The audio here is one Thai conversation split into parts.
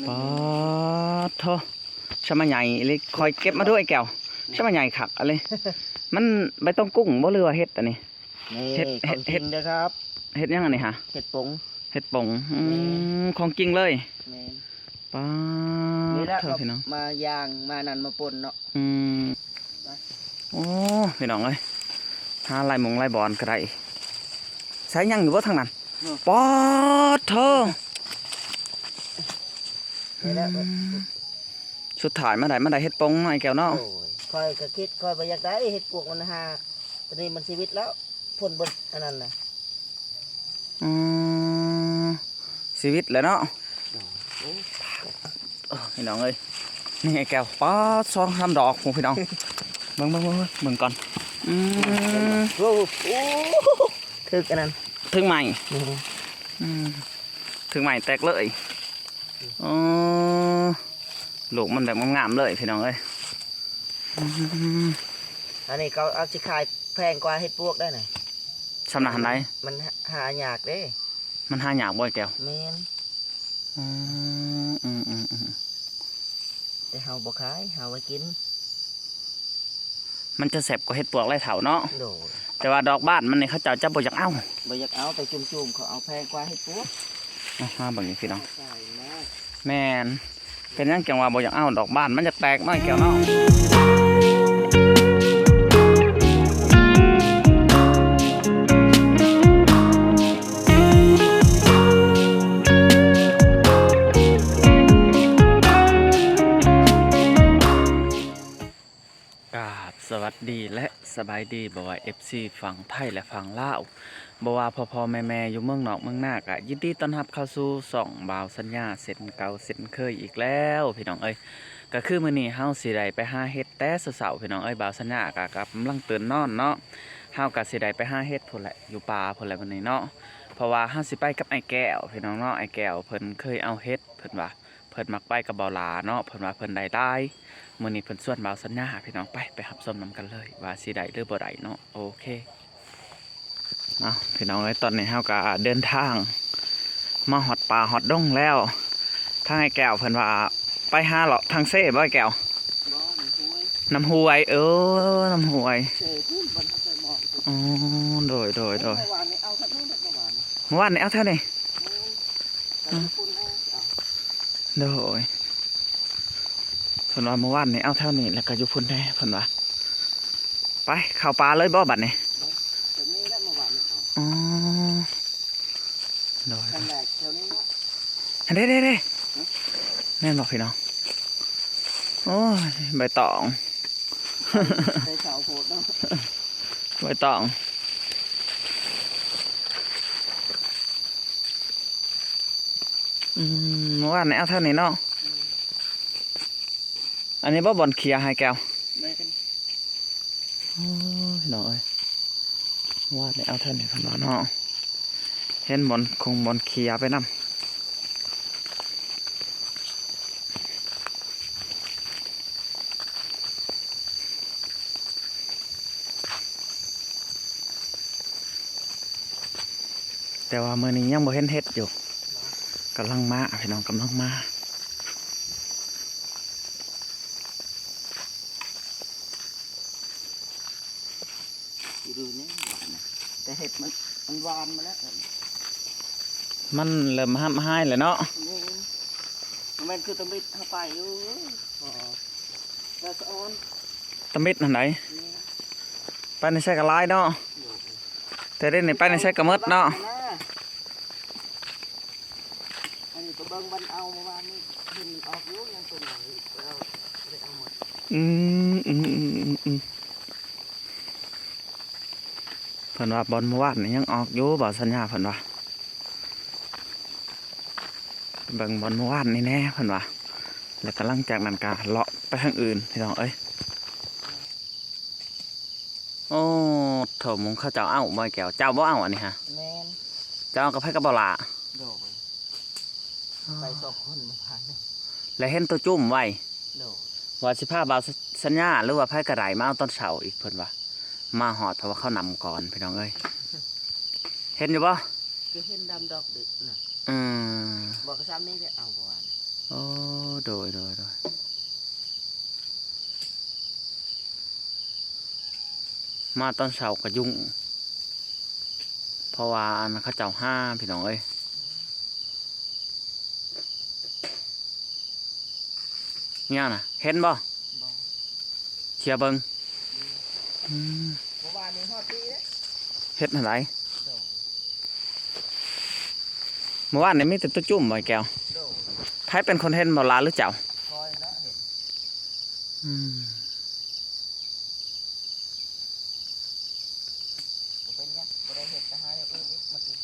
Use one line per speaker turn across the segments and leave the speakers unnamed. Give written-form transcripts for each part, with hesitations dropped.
ปอทอชะมาใหญ่เลยคอยเก็บมาด้วยแก้วชะมาใหญ่ขักอะไรมันใบต้องกุ้งบ่เรือเฮ็ดอันนี้
เห็ดเห็ดเด้อครับ
เฮ็ดยังอันนี้ฮะ
เห็ดปง
เฮ็ดป่งของจริงเลยปอ
นี่แหละ
พี่น้อง
มายางมานั่นมาปนเนาะ
โอ้พี่น้องเอ้ยหาลายมงลายบอลก็ได้ใช้ยังอยู่ว่าทางนั้นปอเธอสุดท้ายมาได้เฮ็ดปงไอ้แก้วเนาะ
คอยก็คิดคอยไปอยากได้เฮ็ดปวกมันหาตอนนี้มันชีวิตแล้วพ่นบนอันนั้นน่ะ
ชีวิตแล้วเนาะพี่น้องเอ้ยนี่ไอ้แก้วปอซองทำดอกผมพี่น้องเบิ่งก่อน
โอ้ถึกอันนั้น
ถึงใหม่ถึงใหม่แตกเลยลูกมันแบบงามๆเลยพี่น้องเอ้ย
อันนี้เขาเอาสิขายแพงกว่าเฮ็ดปวกได้หน่อย
สำนักไหน
มันหายากเด้
มันหายากบ่อยแก้ว
แม่นแต่เฮาบ่ขายเฮาไว้กิน
มันจะแสบกว่าเห็ดปวกไรเถาเนาะแต่ว่าดอกบ้านมันเนี่ยเขาเจ้าจะบ่อยากเอา
ไปจุ่มๆเขาเอาแพงกว่าเห็ดปวก
มาบางอย่างพี่น้องแม่นเป็นยังจังว่าบ่อยากเอาดอกบ้านมันจะแตกน้อยแก้วเนาะสวัสดีและสบายดีบ่ว่า FC ฝั่งไทยและฝั่งลาวบ่ว่าพ่อแม่อยู่เมืองนอกเมืองนากะยินดีต้อนรับเข้าสู่ช่องบ่าวสัญญาเส้นเก่าเส้นเคยอีกแล้วพี่น้องเอ้ยก็คือมื้อนี้เฮาสิได้ไปหาเห็ดแต่เช้าๆพี่น้องเอ้ยบ่าวสัญญากะกำลังตื่นนอนเนาะเฮาก็สิได้ไปหาเห็ดพุ่นแหละอยู่ป่าพุ่นแหละมื้อนี้เนาะเพราะว่าเฮาสิไปกับไอ้แก้วพี่น้องเนาะไอ้แก้วเพิ่นเคยเอาเห็ดเพิ่นว่าเพิ่นมักไปกับบ่าวลาเนาะเพิ่นว่าเพิ่นได้มื้อนี้เพิ่นส่วนบ่าวสัญญาพี่น้องไปรับชมนำกันเลยว่าสิได้หรือบ่ได้เนาะโอเคพี่น้องเอ้ยตอนนี้เฮาก็เดินทางมาฮอดป่าฮอดดงแล้วทางไอ้แก้วเพิ่นว่าไปหาเลาะทางเซ่บ่ไอ้แก้วน้ำห้วยน้ำห้วยอ๋อโดยเมื่อวานนี้เอาเท่านี้โดยเพิ่นว่าเมื่อวานนี้เอาเท่านี้แล้วก็อยู่พุ่นแน่เพิ่นว่าไปเข้าป่าเลยบ่บัดนี้อ๋อโดยเด้แม่นบอกพี่น้องโอ้ยใบตองใบตองเมื่อวานนี้เอาเท่านี้เนาะอันนี้บ่บอลเคลียร์ให้แก้วพี่น้องเอ้ยวาดเนี่ยเอาเท่านี้พี่น้องเนาะเห็นบอลเคลียร์ไปนำแต่ว่ามื้อนี้ยังบ่เห็นเฮ็ดอยู่กำลังมาพี่น้องกำลังมา
ดูนี่แต่เห็ดมันหวานมาแล้ว
มันเริ่มห้ามหายเลยเนาะ
มันคือตะมิดเข้าไปอยู่แล้วซ้อน
ตะมิดอันไหนไปในใช้กระไรเนาะแต่เด่นนี่ไปในใช้กระมดเนาะ
อันนี้ตัวเบิ้งมันเอามาวันนี้ขึ้นออกยุ่งยังตัวไหนเราได้เอาหมด
เพิ่นว่าบอลเมื่อวานนี่ยังออกอยู่บ่สัญญาเพิ่นว่าเบิ่งบอลเมื่อวานนี่แน่เพิ่นว่าแล้วก็หลังจากนั้นก็เลาะไปทางอื่นพี่น้องเอ้ยโอ้โถมุงเขาเจ้าเอ้าบ่แก้วเจ้าบ่เอาอันนี้ฮะเจ้ากับไผกับบ่ล่ะ
ไปสองคนมาผ่าน
แล้วเห็นตัวจุ่มไว้ว่าสิพาบ่าวสัญญาหรือว่าไผกระไดมาเอาตอนเช้าอีกเพิ่นว่ามาหอดเพราะว่าเขานำก่อนพี่น้องเอ้ยเห็นอยู่ปะ
ก็เห็นดำดอกดึกนะบอกกระซ้ำนี่ได้เอาก่อน
โอ้โดยมาตอนเช้าก็ยุ่งเพราะว่าอันเขาเจ้าห้าพี่น้องเอ้ยเนี่ยน่ะเห็นบ่
บ่
เชียร์เบิงอืม
เมื่อวานนี้ฮอดปีเด้
เฮ็ดอะไร
โด
เมื่อวานนี้มีแต่ตัวจุ่มบ่อยแก้ว
โด
ไผเป็นคนเห็นบ่ลาหรือเจ้า
คอยนะเห็น
อืม
บ่เป็นหยังบ่ได้เห็ดจะหาอย่างอื่นอีกมากิน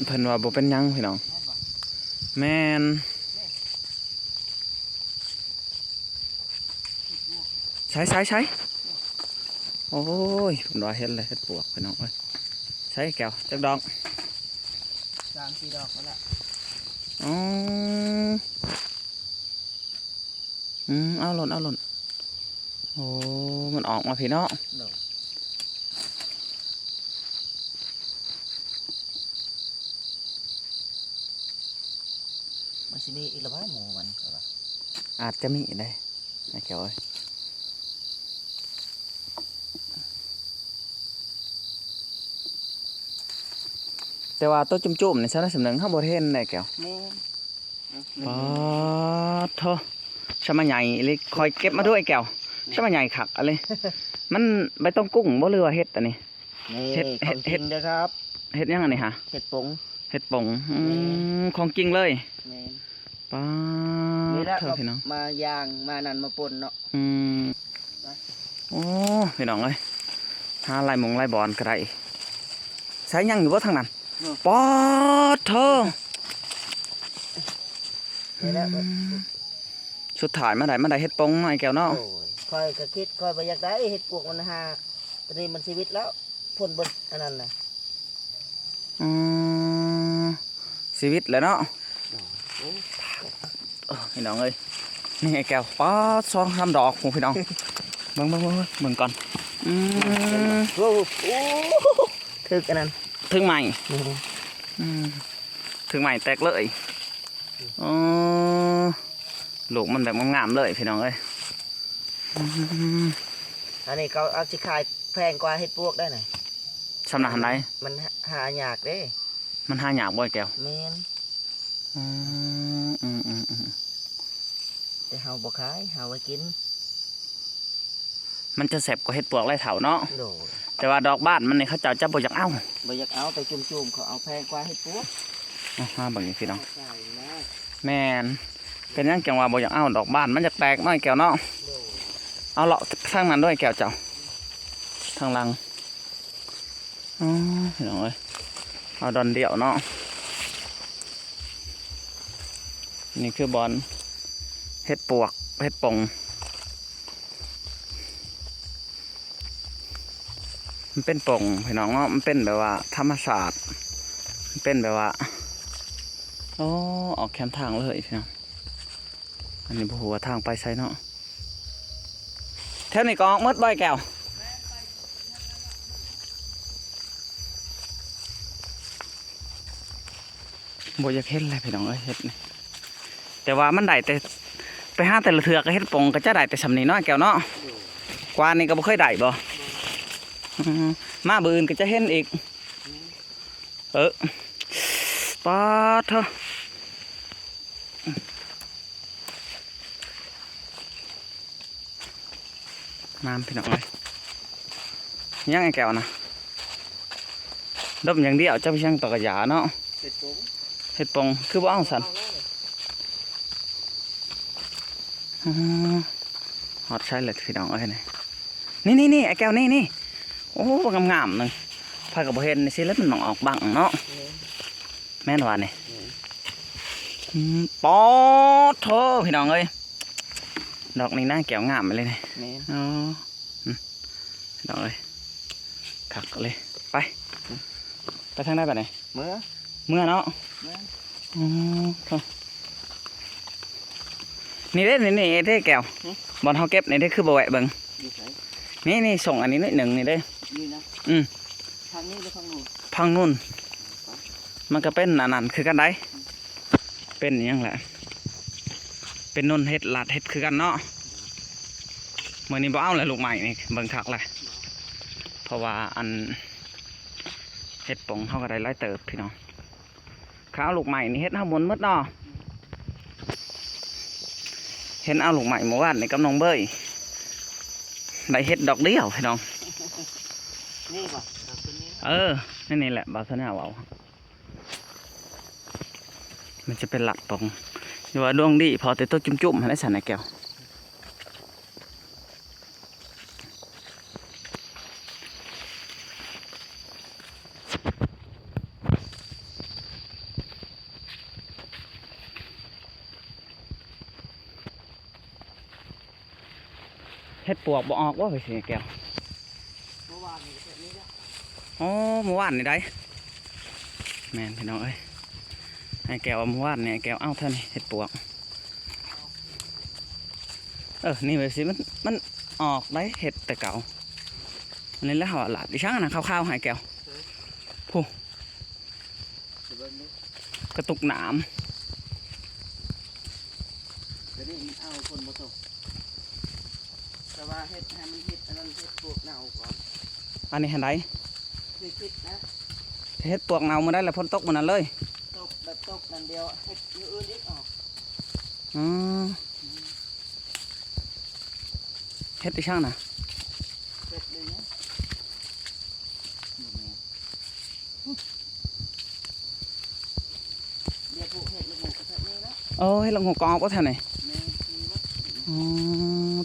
เพิ่นว่าบ่เป็นหยังพี่น้อง
แม่นบ่
แม่นใช้โอ้ยเพิ่นว่าเห็นเลยเฮ็ดปวกพี่น้องเอ้ยใช้แก้วจักดอก
3-4 ดอกแล้วล่ะ
อ๋อเอาหล่นโอ้มันออกมาพี่เนาะ
โดมันสิมีอีกละบ่หมูมันก็ว่า
อาจจะมีได้ไอ้แก้วเอ้ยแต่ว่าตัวจุ่มๆนี่ซะนะสำนึกเฮาบ่เห็นได้แก้ว
แม่น
ปอดโธ่ชะมาใหญ่เลยคอยเก็บมาด้วยแก้วชะมาใหญ่คักอะไร มันใบตองกุ้งบ่เรือว่าเฮ็ดอันนี้
นี่
เฮ็ด
ของจริงเด้อครับ
เฮ็ดยังอันนี้ฮะ
เห็ดปง
เฮ็ดป่งของจริงเลย
แม่น
ปา
นี่
ด
แหละ
เถอะพี่น้อง
มาย่างมานั่นมาป่นเนาะ
อืม
ไป
โอ้พี่น้องเอ้ยหาลายมงลายบอลก็ได้ใช้ยังอยู่บ่ทางนั้นปอดเถอะ
นี่แหละ
สุดท้ายมาได้เฮ็ดป่งมาไอ้แก้วเนาะ
โอ้ยคอยก็คิดคอยบ่อยากได้เห็ดปวกมันหาตอนนี้มันชีวิตแล้วพ่นบนอันนั้นน่ะ
อืมชีวิตแหล้วเนาะ
โอ้
พี่น้องเอ้ยนี่ไอ้แก้วป๊อดซอง3 ดอกพี่น้องเบิ่งก่อนอืม
โหถึกอันนั้น
ถึงใหม่อืมถึงใหม่แตกเลยอ๋อลูกมันแบบงามๆเลยพี่น้องเอ้ยอืม
อันนี้เขาเอาสิขายแพงกว่าเห็ดปวกได้หน่อย
สำนักหันใด
มันหายากเด้
มันหายากบ่ไอ้แก้ว
แม่น
อืม
แต่เฮาบ่ขายเฮาไว้กิน
มันจะแสบกว่าเห็ดปวกไรเถาเนาะ
โดด
แต่ว่าดอกบ้านมันนี่เขาเจ้าจะบ่อยากเอา
บ่อยากเอาแต่จุ่มๆเขาเอาแพงกว่าเห็ดปวก
มาเบิ่งนี่พี่น้อง
ใช่นะ
แม่นเป็นหยังจังว่าบ่อยากเอาดอกบ้านมันจะแตกน้อยแก้วเนาะ
โดด
เอาเลาะทางนั้นด้วยแก้วเจ้าทางหลังอ๋อพี่น้องเอ้ยเอาดอนเดียวเนาะนี่คือบอลเห็ดปวกเห็ดปงมันเป็นปงพี่น้องเนาะมันเป็นแบบว่าธรรมศาสตร์มันเป็นแบบว่าโอ้ออกแคมทางเลยพี่น้องอันนี้บ่ฮู้ว่าทางไปไสเนาะแถวนี้ก็ออกหมดบ่อยแก้วบ่อยากเห็นเลยพี่น้องเอ้ยเฮ็ดนี่แต่ว่ามันได้แต่ไปหาแต่ละเทือกก็เฮ็ดปงก็จะได้แต่สำนี้เนาะแก้วเนาะกว่านี่ก็บ่เคยได้บ่มาบืนก็จะเห็นอีกปาดเถอะน้ำพี่น้องเลยยังไงแก้วนะดมอย่างเดียวจะไปช่างตอกระยาเนาะ
เห็ดปง
เห็ดปงคือบ่เอาสันฮอดใช่เลยพี่น้องเอ้ยนี่ไอ้แก้วนี่โอ้งามๆหนึ่งพากับบ่เห็นนี่สิแล้วมันมองออกบังเนาะแม่นว่านี่ปอดโธ่พี่น้องเอ้ยดอกนี้น่าแก้วงามไปเลยนี่
แม่น
อ๋อพี่น้องเอ้ยคักเลยไปทางได้ปะเนี่ย
เมื่อ
เมื่อเนาะ
แม่น
อ๋อโธ่นี่เด้นี่เด้แก้วบอลเฮาเก็บนี่เด้คือบ่แหวะเบิ่ง
อยู่ไส
นี่ส่งอันนี้นิดหนึ่งนี่เด้
นี่นะ
อืม
ทางนี้หรือทางนู้น
พังนู่น มันก็เป็นอันนั้นคือกันได้เป็นอหยังแหละเป็นนนเฮ็ดลาดเฮ็ดคือกันเนาะมื้อนี้บ่เอาเลยลูกใหม่นี่เบิ่งคักเลยเพราะว่าอันเฮ็ดปงเฮาก็ได้หลายเติบพี่น้องข้าวลูกใหม่นี่เฮ็ดเฮาหมุนหมดเนาะเห็นเอาลูกใหม่เมื่อวานนี่กับน้องเบ้ยได้เฮ็ดดอกเดียวพี่น้อง
นี่ป่ะแบบตัวนี้
นี่แหละบาสนาเว้ามันจะเป็นหลักปงอยู่ว่าดวงดีพอแต่ตัวจุ่มๆให้ได้สันนะแก้วเฮ็ดปวกบ่ออกว่าไปสิแก้ว
เมื่อวานนี่แบบนี้เนี่ย
อ๋อเมื่อวานนี่ได้แม่นพี่น้องเอ้ยให้แก้วเอาเมื่อวานเนี่ยแก้วเอาเท่านี้เฮ็ดปวกนี่แบบสิมันออกได้เฮ็ดแต่เก่าอันนี้แล้วเขาหลาดดิช่างนะข้าวๆให้แก้วผู้
เดี๋ยวเบิ่งดิ
กระตุกหนาม
เดี๋ยวนี้มันเอาคนมาตกแต่ว่าเฮ็ดให้มันเฮ็ดอันนั้นเฮ็ดปลูกเน่าก่อน
อันนี้เห็นได
คือคิดนะ
เฮ็ดปวกเนามาได้แล้วพ้นตกมันนั้นเลย
ตกแบบตกนั่นเดียวเฮ็ดอย่างอื่นอีกออก
อ๋อเฮ็ดดิช่างนะ
เฮ็ดเลยนะเดี๋ยวปลูกเฮ็ดลูกหมูกระทะนี่นะ
เฮ็ดลงหัวกองก็แถวไหน
นี่มีมั้ย
อ๋อ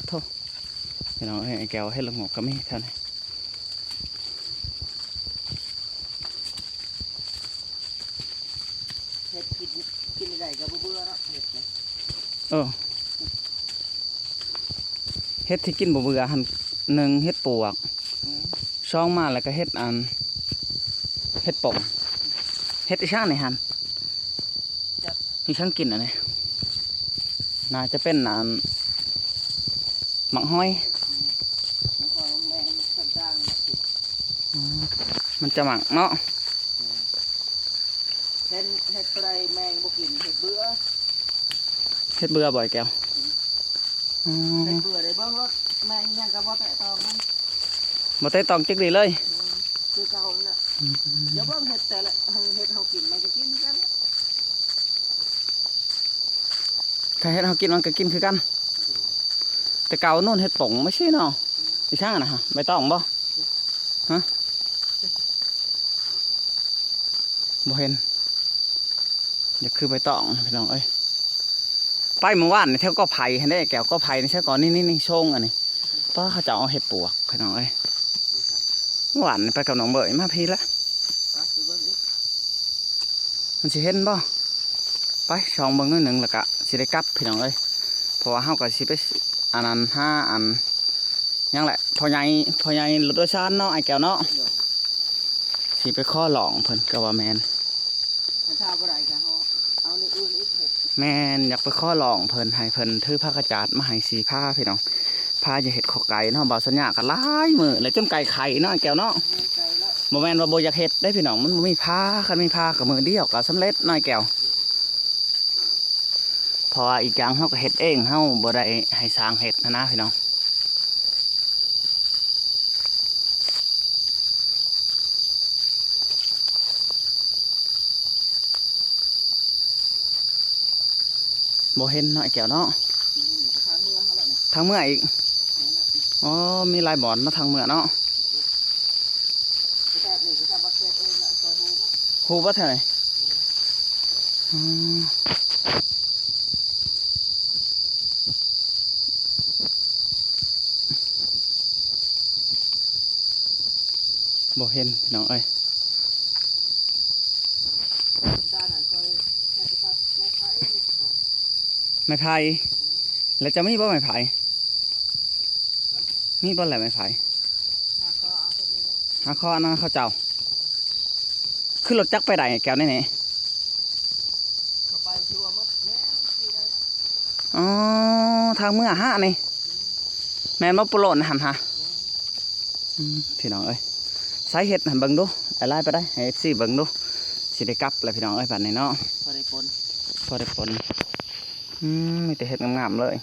โธ่พี่น้องไอ้แก้วเฮ็ดลงหัวก็มีแถวไหน
เฮ็ดกินได้ก็บ่เบื่อเนาะเฮ็ดนะ
เฮ็ดที่กินบ่เบื่อหันหนึ่งเฮ็ดปวก
อืม
สองมาแล้วก็เฮ็ดอันเฮ็ดป่งเฮ็ดดิช่างไหนหันที่ช่างกินอันนี้น่าจะเป็นอันหมักห้อย
มันคอยลงแมงต่างๆเนี่ยสิ
มันจะหมักเนาะ
เฮ็ดไปได้แมงบ่กินเฮ็ดเบื่อ
เฮ็ดเบื่อบ่อยแก้วอ๋อ
เฮ็ดเบื่อได้เบิ่งรถแมงยังก็บ่แตะตองมัน
บ่ได้ตองจิกดีเลย
คือเก่านั่นแหละเดี๋ยวเบิ่งเฮ็ดแต่ละเฮ็ดเฮากินมันก็กินคือกันแหละ
ถ้าเฮ็ดเฮากินมันก็กินคือกัน แต่เก่าโน่นเฮ็ดป่งไม่ใช่เนาะดิช่างนะฮะใบตองบ่ฮะบ่เห็นอย่าคือใบตองพี่น้องเอ้ยไปเมื่อวานนี่แถวก็ไผ่เห็นได้แก้วก็ไผ่นี่ใช่ก่อนนี่ชงอันนี้ป้าเขาจะเอาเห็ดปวกพี่น้องเอ้ยเมื่อวานนี่ไปกับน้องเบยมาพี่ละ
ไปสิเบิ่งอีก
มันสิเห็นบ่ไปช่องเบิ่งหนิดหนึ่งแล้วก็สิได้กลับพี่น้องเอ้ยเพราะว่าเฮาก็สิไปอันนั้นห้าอันยังแหละพอใหญ่รถโดยสารเนาะไอ้แก้วเนาะ
เดี๋ยว
สิไปข้อหลองเพิ่นก็ว่าแมน
ถ้าทาบ่ได้ก็เฮาเอาในอื่นอีกเฮ็ด
แม่นอยากไปข้อลองเพิ่นให้เพิ่นถือผ้ากระจาดมาให้สีผ้าพี่น้องผ้าจะเห็ดขอไก่เนาะบ่าวสัญญาก็หลายมื้อแล้วจนไก่ไข่เนาะแก้วเนาะ
แห้งไกลแล้ว
บ่แม่นว่าบ่อยากเฮ็ดได้พี่น้องมันบ่มีผ้าคันมีผ้าก็มื้อเดียวก็สำเร็จน้อยแก้วเพราะว่าอีกอย่างเฮาก็เฮ็ดเองเฮาบ่ได้ให้สร้างเฮ็ดนะพี่น้องบ่เห็นเนาะไอ้แก้วเนาะ
นี่ก็ทางเมืองเฮาแล้วเนี่ย
ทางเมื่ออีก
นั่นแหละ
อ๋อมีหลายบ่อนเนาะทางเมื่อเนาะ
ก็แต่นี่ก็ทำบักเก็ตเองละซอยฮูมั้ย
ครูบ่เท่าไหร่อ๋อบ่เห็นพี่น้องเอ้ย
ด้านนั้นคอยให้ไปตัดไม้ไผ่นี่เอา
ไม้ไผ่แล้วจะมีบ่ไม้ไผ่มีบ่แหละไม้ไผ่
หาคอเอาตัวนี้แล้ว
หาข้อนะเขาเจ้าขึ้นรถจักรไปได้แก้วนี่นี่
เข้าไปชัวร์มั้ยแม่นสิได้มั้ย
อ๋อทางเมื่อฮะนี่แม่นบ่ปโลนหั่นฮะพี่น้องเอ้ยสาเหตุหั่นเบิ่งดูไอ้ไล่ไปได้ให้ FC เบิ่งดูส สิได้กลับเลยพี่น้องเอ้ยบัดนี้เนาะ
พอได้ปน
พอได้ผลมีแต่เห็ดงามๆเลย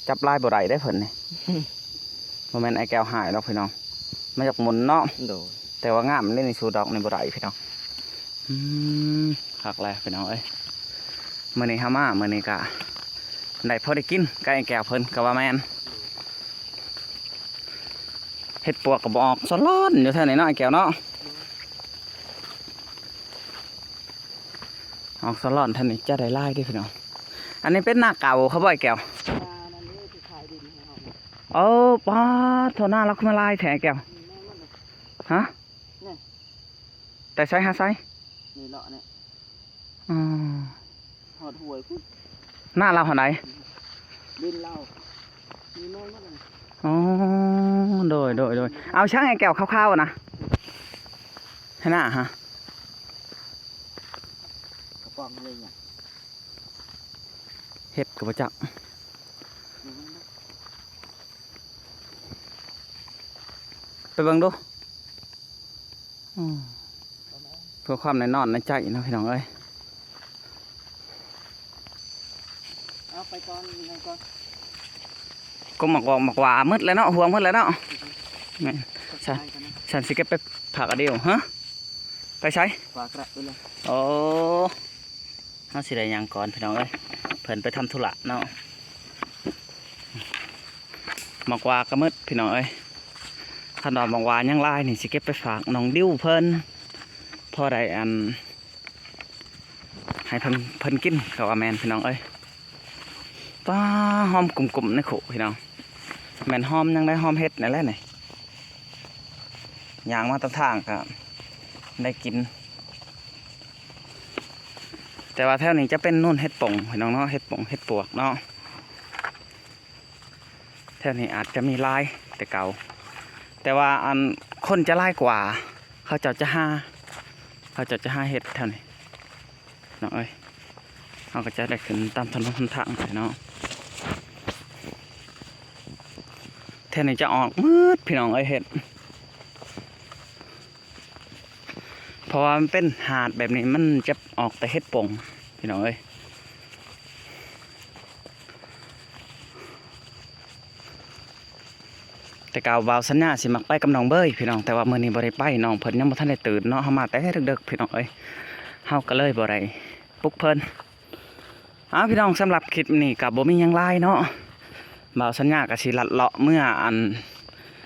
จับลายบ่ได้ได้เพิ่นนี่ โมเมนต์ไอ้แก้วหายแล้วพี่น้องมาจากหมุนเนาะ
โดย
แต่ว่างามเล่นในสูดอกในบ่ได้พี่น้องคักแล้วพี่น้องเอ้ยมื้อนี้ฮามามื้อนี้กะได้พอได้กินกับไอ้แก้วเพิ่นก็ว่าแม่นเห็ดปวกก็บ่ออกสล้อนอยู่แถวนี้เนาะไอ้แก้วเนาะออกสล้อนแถวนี้จะได้ลายเด้พี่น้องอันนี้เป็นหน้าเก่าเขาบ่ไอ้แก้ว
นั่นนี่คือขายดินให้เขาเนี่ย
โอ้ป้าโทหน้าเราขึ้นมาลายแถแก้ว
แม่มันเลย
ฮะ
นี่
แต่ใช้หาไซ
นี่เลาะเนี่ย
อืม
หอดหวยพุ่น
หน้าเราหันไหน
ดินเรามีแม่มันเลย
อ๋อโดยเอาช่างไอ้แก้วข้าวๆนะให้หน้าฮะ
กระป๋องเลยเนี่ย
เห็ดกับประจัก
นี่มันนะ
ไปเบิ่งดูเพื่อความแน่นอนในใจนะพี่น้องเอ้ย
เอาไปก่อนยังไงก่อน
ก็หมักวอกหมักหวามืดแล้วเนาะห่วงมืดแล้วเนาะแม่น ใช่
ไปกันนะ
ฉันสิเก็บไปผักอันเดียวฮะไปใช้
ฝากกระไปเลย
โอ้เฮาสิได้หยังก่อนพี่น้องเอ้ยเพิ่นไปทำธุระเนาะหมักหวากระมืดพี่น้องเอ้ยขนมหมักหวายังลายนี่สิเก็บไปฝากน้องดิ้วเพิ่นพอได้อันให้เพิ่นกินเขาว่าแมนพี่น้องเอ้ยป้าหอมกลุ่มๆในขู่พี่น้องแมนหอมยังได้หอมเฮ็ดนั่นแหละนี่ย่างมาตามทางก็ได้กิน แต่ว่าแถวนี้จะเป็นนู่นเฮ็ดป่งพี่น้องเนาะเฮ็ดป่งเฮ็ดปวกเนาะแถวนี้อาจจะมีลายแต่เก่าแต่ว่าอันคนจะลายกว่า เขาเจะห้าเฮ็ดแถวนี้เนาะเอ้ยเขาก็จะได้ขึ้นตามถนนหนทางไปเนาะแถวนี้จะออกมืดพี่น้องเอ้ยเฮ็ดเพราะว่ามันเป็นหาดแบบนี้มันจะออกแต่เฮ็ดป่งพี่น้องเอ้ยแต่กาวบาวสัญญาสิมักไปกับน้องเบยพี่น้องแต่ว่ามื้อนี้บ่ได้ไปน้องเพิ่นยังบ่ทันได้ตื่นเนาะเฮามาแต่ดึกๆพี่น้องเอ้ยเฮาก็เลยบ่ได้ปลุกเพิ่นพี่น้องสำหรับคลิปนี้ก็บ่มีหยังหลายเนาะบาวสัญญาก็สิลัดเลาะเมื่ออัน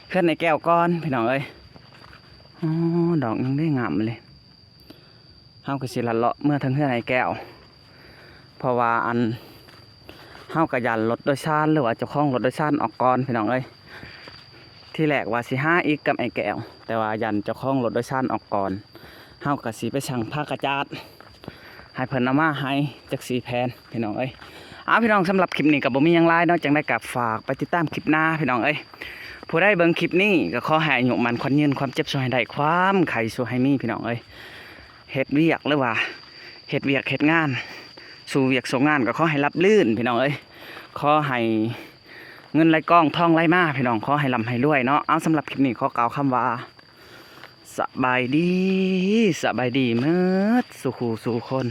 เพื่อนในแก้วก่อนพี่น้องเอ้ยอ๋อดอกยังได้งามเลยเฮาก็สิลัดเลาะเมื่อทั้งเพื่อนในแก้วเพราะว่าอันเฮาก็ยันรถโดยสารหรือว่าเจ้าของรถโดยสารออกก่อนพี่น้องเอ้ยที่แรกว่าสิหาอีกกับไอ้แก้วแต่ว่ายันเจ้าของรถโดยสารออกก่อนเฮาก็สิไปสั่งผ้ากระจาดให้เพิ่นเอามาให้จัก4 แผ่นพี่น้องเอ้ยพี่น้องสำหรับคลิปนี้ก็บ่มีหยังหลายเนาะจังได้กับฝากไปติดตามคลิปหน้าพี่น้องเอ้ยผู้ใดเบิ่งคลิปนี้ก็ขอให้อายุมันขวัญยืนความเจ็บสู้ให้ได้ความไข้สู้ให้มีพี่น้องเอ้ยเฮ็ดเวียกหรือว่าเฮ็ดเวียกเฮ็ดงานสู่เวียกสู่งานก็ขอให้รับลื่นพี่น้องเอ้ยขอให้เงินไหลกองทองไหลมาพี่น้องขอให้ร่ำให้รวยเนาะสำหรับคลิปนี้ขอกล่าวคำว่าสบายดีเมิดสู่คู่สู่คน